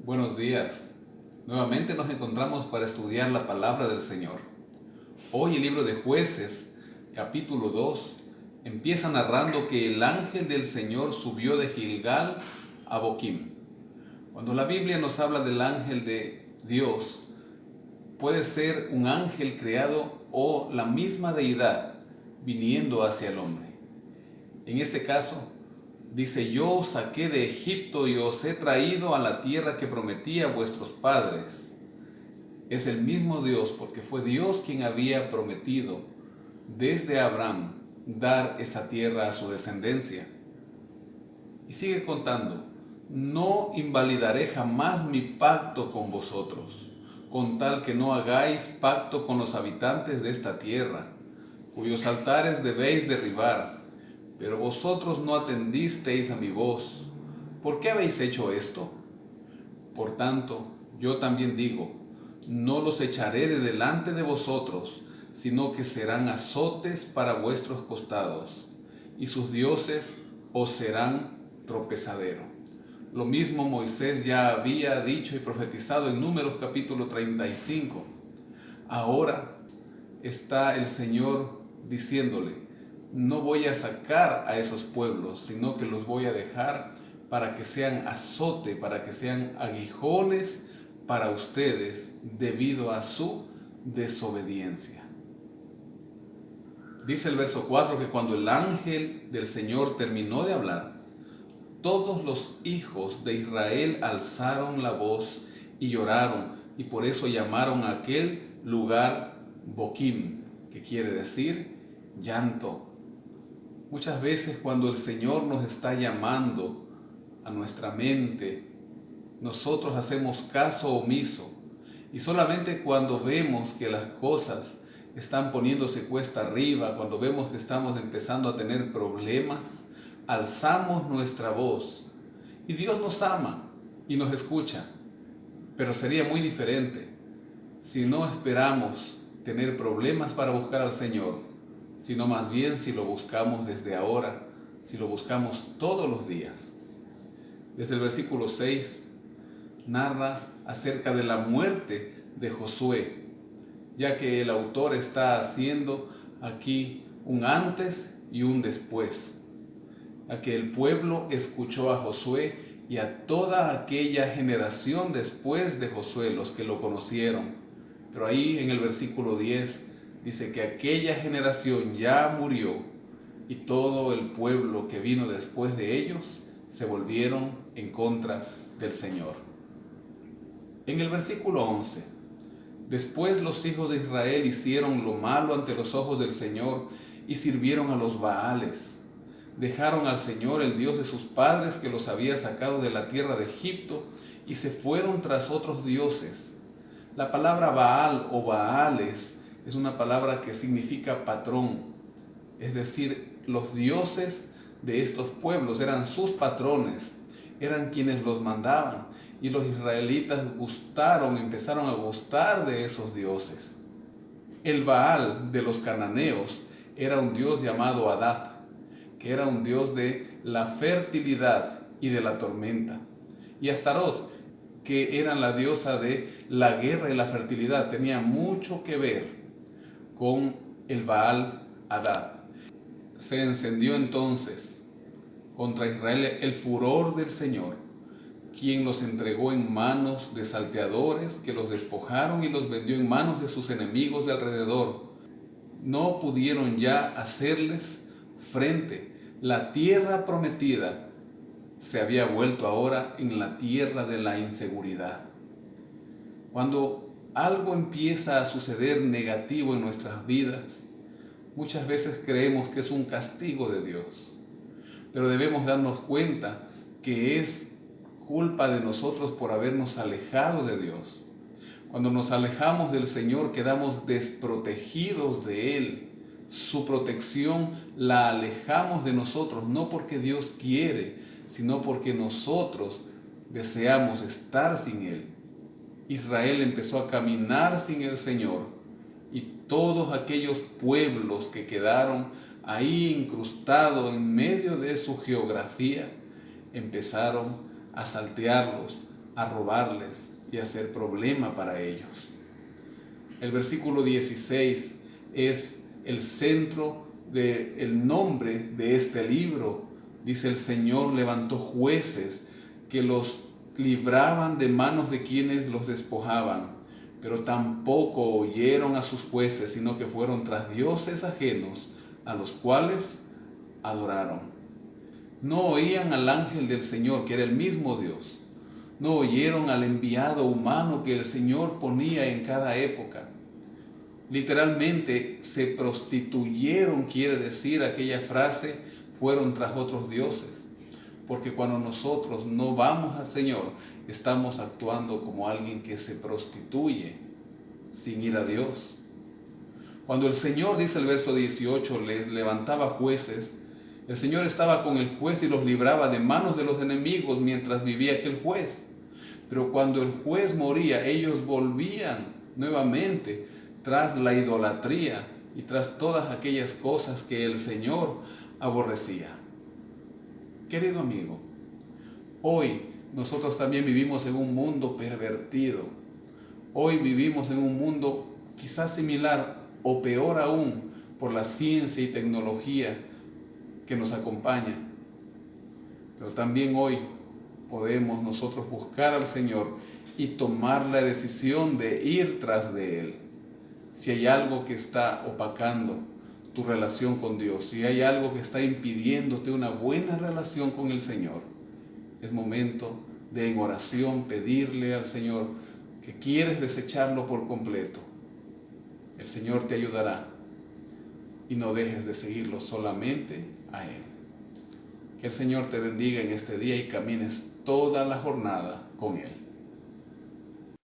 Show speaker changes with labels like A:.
A: Buenos días. Nuevamente nos encontramos para estudiar la palabra del Señor. Hoy el libro de Jueces, capítulo 2, empieza narrando que el ángel del Señor subió de Gilgal a Boquim. Cuando la Biblia nos habla del ángel de Dios, puede ser un ángel creado o la misma deidad viniendo hacia el hombre. En este caso, dice: yo os saqué de Egipto y os he traído a la tierra que prometí a vuestros padres. Es el mismo Dios, porque fue Dios quien había prometido desde Abraham dar esa tierra a su descendencia. Y sigue contando: no invalidaré jamás mi pacto con vosotros, con tal que no hagáis pacto con los habitantes de esta tierra, cuyos altares debéis derribar. Pero vosotros no atendisteis a mi voz. ¿Por qué habéis hecho esto? Por tanto, yo también digo: no los echaré de delante de vosotros, sino que serán azotes para vuestros costados, y sus dioses os serán tropezadero. Lo mismo Moisés ya había dicho y profetizado en Números capítulo 35. Ahora está el Señor diciéndole: no voy a sacar a esos pueblos, sino que los voy a dejar para que sean azote, para que sean aguijones para ustedes debido a su desobediencia. Dice el verso 4 que cuando el ángel del Señor terminó de hablar, todos los hijos de Israel alzaron la voz y lloraron, y por eso llamaron a aquel lugar Boquim, que quiere decir llanto. Muchas veces cuando el Señor nos está llamando a nuestra mente, nosotros hacemos caso omiso, y solamente cuando vemos que las cosas están poniéndose cuesta arriba, cuando vemos que estamos empezando a tener problemas, alzamos nuestra voz. Y Dios nos ama y nos escucha, pero sería muy diferente si no esperamos tener problemas para buscar al Señor, sino más bien si lo buscamos desde ahora, si lo buscamos todos los días. Desde el versículo 6 narra acerca de la muerte de Josué, ya que el autor está haciendo aquí un antes y un después, a que el pueblo escuchó a Josué y a toda aquella generación después de Josué, los que lo conocieron. Pero ahí en el versículo 10 dice que aquella generación ya murió y todo el pueblo que vino después de ellos se volvieron en contra del Señor. En el versículo 11, después los hijos de Israel hicieron lo malo ante los ojos del Señor y sirvieron a los Baales. Dejaron al Señor, el Dios de sus padres, que los había sacado de la tierra de Egipto, y se fueron tras otros dioses. La palabra Baal o Baales es una palabra que significa patrón, es decir, los dioses de estos pueblos eran sus patrones, eran quienes los mandaban, y los israelitas empezaron a gustar de esos dioses. El Baal de los cananeos era un dios llamado Adad, que era un dios de la fertilidad y de la tormenta. Y Astaroth, que era la diosa de la guerra y la fertilidad, tenía mucho que ver con el Baal Adad. Se encendió entonces contra Israel el furor del Señor, quien los entregó en manos de salteadores, que los despojaron y los vendió en manos de sus enemigos de alrededor. No pudieron ya hacerles frente. La tierra prometida se había vuelto ahora en la tierra de la inseguridad. Cuando algo empieza a suceder negativo en nuestras vidas, muchas veces creemos que es un castigo de Dios, pero debemos darnos cuenta que es culpa de nosotros por habernos alejado de Dios. Cuando nos alejamos del Señor, quedamos desprotegidos de Él. Su protección la alejamos de nosotros, no porque Dios quiere, sino porque nosotros deseamos estar sin Él. Israel empezó a caminar sin el Señor, y todos aquellos pueblos que quedaron ahí incrustados en medio de su geografía empezaron a saltearlos a robarles y a hacer problema para ellos. El versículo 16 es el centro del nombre de este libro. Dice: el Señor levantó jueces que los libraban de manos de quienes los despojaban, pero tampoco oyeron a sus jueces, sino que fueron tras dioses ajenos, a los cuales adoraron. No oían al ángel del Señor, que era el mismo Dios. No oyeron al enviado humano que el Señor ponía en cada época. Literalmente se prostituyeron, quiere decir aquella frase, fueron tras otros dioses. Porque cuando nosotros no vamos al Señor, estamos actuando como alguien que se prostituye sin ir a Dios. Cuando el Señor, dice el verso 18, les levantaba jueces, el Señor estaba con el juez y los libraba de manos de los enemigos mientras vivía aquel juez. Pero cuando el juez moría, ellos volvían nuevamente tras la idolatría y tras todas aquellas cosas que el Señor aborrecía. Querido amigo, hoy nosotros también vivimos en un mundo pervertido. Hoy vivimos en un mundo quizás similar o peor aún por la ciencia y tecnología que nos acompaña. Pero también hoy podemos nosotros buscar al Señor y tomar la decisión de ir tras de Él. Si hay algo que está opacando tu relación con Dios, si hay algo que está impidiéndote una buena relación con el Señor, es momento de en oración pedirle al Señor que quieres desecharlo por completo. El Señor te ayudará y no dejes de seguirlo solamente a Él. Que el Señor te bendiga en este día y camines toda la jornada con Él.